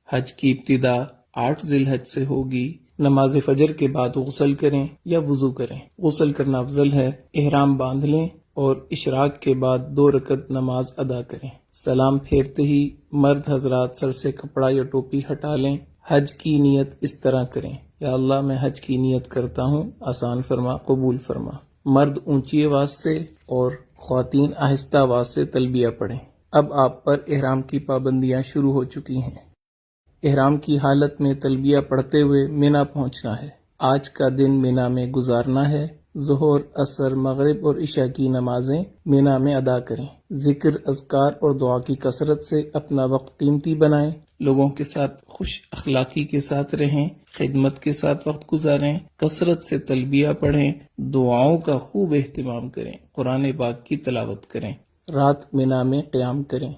حج کی ابتدا 8 ذی الحج سے ہوگی۔ نماز فجر کے بعد غسل کریں یا وضو کریں۔ غسل کرنا افضل ہے۔ احرام باندھ لیں اور اشراق کے بعد 2 رکعت نماز ادا کریں۔ سلام پھیرتے ہی مرد حضرات سر سے کپڑا یا ٹوپی ہٹا لیں۔ حج کی نیت اس طرح کریں: یا اللہ میں حج کی نیت کرتا ہوں، آسان فرما، قبول فرما۔ مرد اونچی آواز سے اور خواتین آہستہ آواز سے تلبیہ پڑھیں۔ اب آپ پر احرام کی پابندیاں شروع ہو چکی ہیں۔ احرام کی حالت میں تلبیہ پڑھتے ہوئے مینا پہنچنا ہے۔ آج کا دن مینا میں گزارنا ہے۔ ظہر، عصر، مغرب اور عشاء کی نمازیں مینا میں ادا کریں۔ ذکر، اذکار اور دعا کی کثرت سے اپنا وقت قیمتی بنائیں۔ لوگوں کے ساتھ خوش اخلاقی کے ساتھ رہیں، خدمت کے ساتھ وقت گزاریں، کثرت سے تلبیہ پڑھیں، دعاؤں کا خوب اہتمام کریں، قرآن پاک کی تلاوت کریں، رات مینا میں قیام کریں۔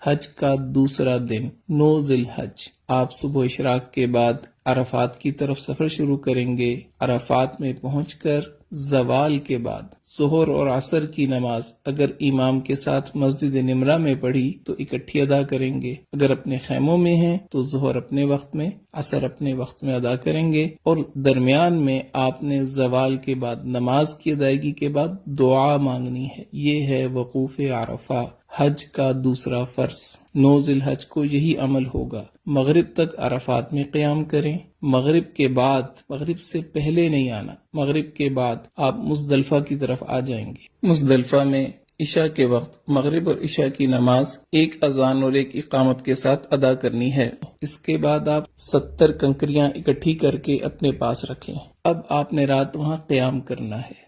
حج کا دوسرا دن 9 ذی الحج، آپ صبح اشراق کے بعد عرفات کی طرف سفر شروع کریں گے۔ عرفات میں پہنچ کر زوال کے بعد ظہر اور عصر کی نماز اگر امام کے ساتھ مسجد نمرہ میں پڑھی تو اکٹھی ادا کریں گے۔ اگر اپنے خیموں میں ہیں تو ظہر اپنے وقت میں، عصر اپنے وقت میں ادا کریں گے، اور درمیان میں آپ نے زوال کے بعد نماز کی ادائیگی کے بعد دعا مانگنی ہے۔ یہ ہے وقوف عرفہ، حج کا دوسرا فرض۔ 9 ذی الحج کو یہی عمل ہوگا۔ مغرب تک عرفات میں قیام کریں۔ مغرب کے بعد، مغرب سے پہلے نہیں آنا، مغرب کے بعد آپ مزدلفہ کی طرف آ جائیں گے۔ مزدلفہ میں عشاء کے وقت مغرب اور عشاء کی نماز ایک اذان اور ایک اقامت کے ساتھ ادا کرنی ہے۔ اس کے بعد آپ 70 کنکریاں اکٹھی کر کے اپنے پاس رکھیں۔ اب آپ نے رات وہاں قیام کرنا ہے۔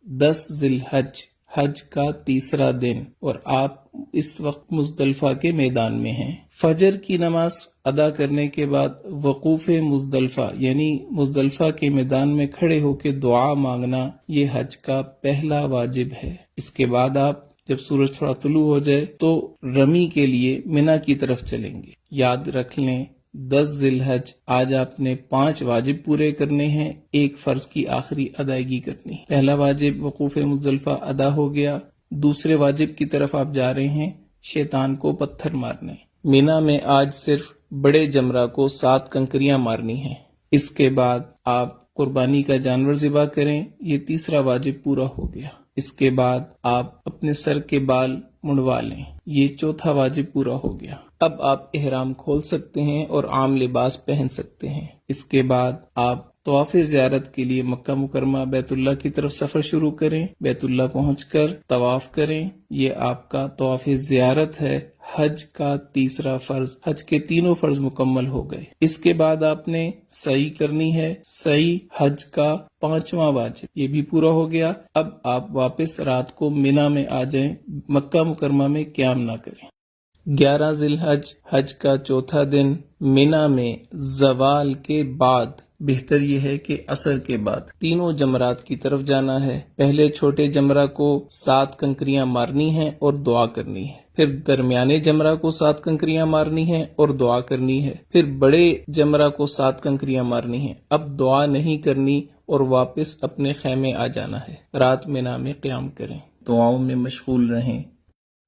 10 ذی الحج، حج کا تیسرا دن، اور آپ اس وقت مزدلفہ کے میدان میں ہیں۔ فجر کی نماز ادا کرنے کے بعد وقوف مزدلفہ یعنی مزدلفہ کے میدان میں کھڑے ہو کے دعا مانگنا، یہ حج کا پہلا واجب ہے۔ اس کے بعد آپ جب سورج تھوڑا طلوع ہو جائے تو رمی کے لیے مینا کی طرف چلیں گے۔ یاد رکھ لیں 10 ذی الحج آج آپ نے 5 واجب پورے کرنے ہیں، ایک فرض کی آخری ادائیگی کرنی۔ پہلا واجب وقوف مزدلفہ ادا ہو گیا۔ دوسرے واجب کی طرف آپ جا رہے ہیں، شیطان کو پتھر مارنے۔ مینا میں آج صرف بڑے جمرہ کو 7 کنکریاں مارنی ہیں۔ اس کے بعد آپ قربانی کا جانور ذبح کریں، یہ تیسرا واجب پورا ہو گیا۔ اس کے بعد آپ اپنے سر کے بال منڈوا لیں، یہ چوتھا واجب پورا ہو گیا۔ اب آپ احرام کھول سکتے ہیں اور عام لباس پہن سکتے ہیں۔ اس کے بعد آپ طواف زیارت کے لیے مکہ مکرمہ بیت اللہ کی طرف سفر شروع کریں۔ بیت اللہ پہنچ کر طواف کریں، یہ آپ کا طواف زیارت ہے۔ حج کا تیسرا فرض، حج کے تینوں فرض مکمل ہو گئے۔ اس کے بعد آپ نے سعی کرنی ہے، سعی حج کا 5واں واجب، یہ بھی پورا ہو گیا۔ اب آپ واپس رات کو مینا میں آ جائیں، مکہ مکرمہ میں قیام نہ کریں۔ 11 ذی الحج، حج کا چوتھا دن، مینا میں زوال کے بعد، بہتر یہ ہے کہ عصر کے بعد، تینوں جمرات کی طرف جانا ہے۔ پہلے چھوٹے جمرہ کو 7 کنکریاں مارنی ہیں اور دعا کرنی ہے، پھر درمیانے جمرہ کو 7 کنکریاں مارنی ہیں اور دعا کرنی ہے، پھر بڑے جمرہ کو 7 کنکریاں مارنی ہیں۔ اب دعا نہیں کرنی اور واپس اپنے خیمے آ جانا ہے۔ رات مینا میں قیام کریں، دعاؤں میں مشغول رہیں۔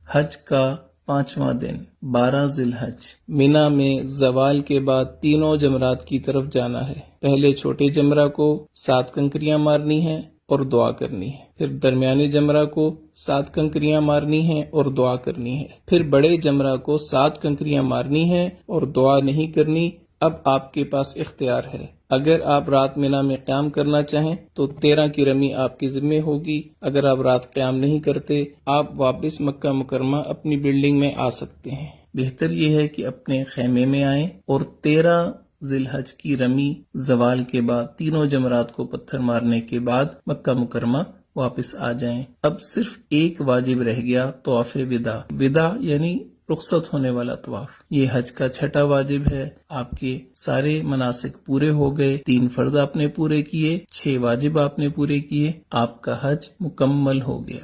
حج کا 5واں دن، 12 ذی الحج، مینا میں زوال کے بعد تینوں جمرات کی طرف جانا ہے۔ پہلے چھوٹے جمرہ کو 7 کنکریاں مارنی ہیں اور دعا کرنی ہے، پھر درمیانے جمرہ کو 7 کنکریاں مارنی ہیں اور دعا کرنی ہے، پھر بڑے جمرہ کو 7 کنکریاں مارنی ہیں اور دعا نہیں کرنی۔ اب آپ کے پاس اختیار ہے، اگر آپ رات مینا میں قیام کرنا چاہیں تو 13 کی رمی آپ کے ذمہ ہوگی۔ اگر آپ رات قیام نہیں کرتے، آپ واپس مکہ مکرمہ اپنی بلڈنگ میں آ سکتے ہیں۔ بہتر یہ ہے کہ اپنے خیمے میں آئیں اور 13 ذی الحج کی رمی زوال کے بعد تینوں جمرات کو پتھر مارنے کے بعد مکہ مکرمہ واپس آ جائیں۔ اب صرف ایک واجب رہ گیا، طواف وداع۔ وداع یعنی رخصت ہونے والا طواف، یہ حج کا 6واں واجب ہے۔ آپ کے سارے مناسک پورے ہو گئے، 3 فرض آپ نے پورے کیے، 6 واجب آپ نے پورے کیے، آپ کا حج مکمل ہو گیا۔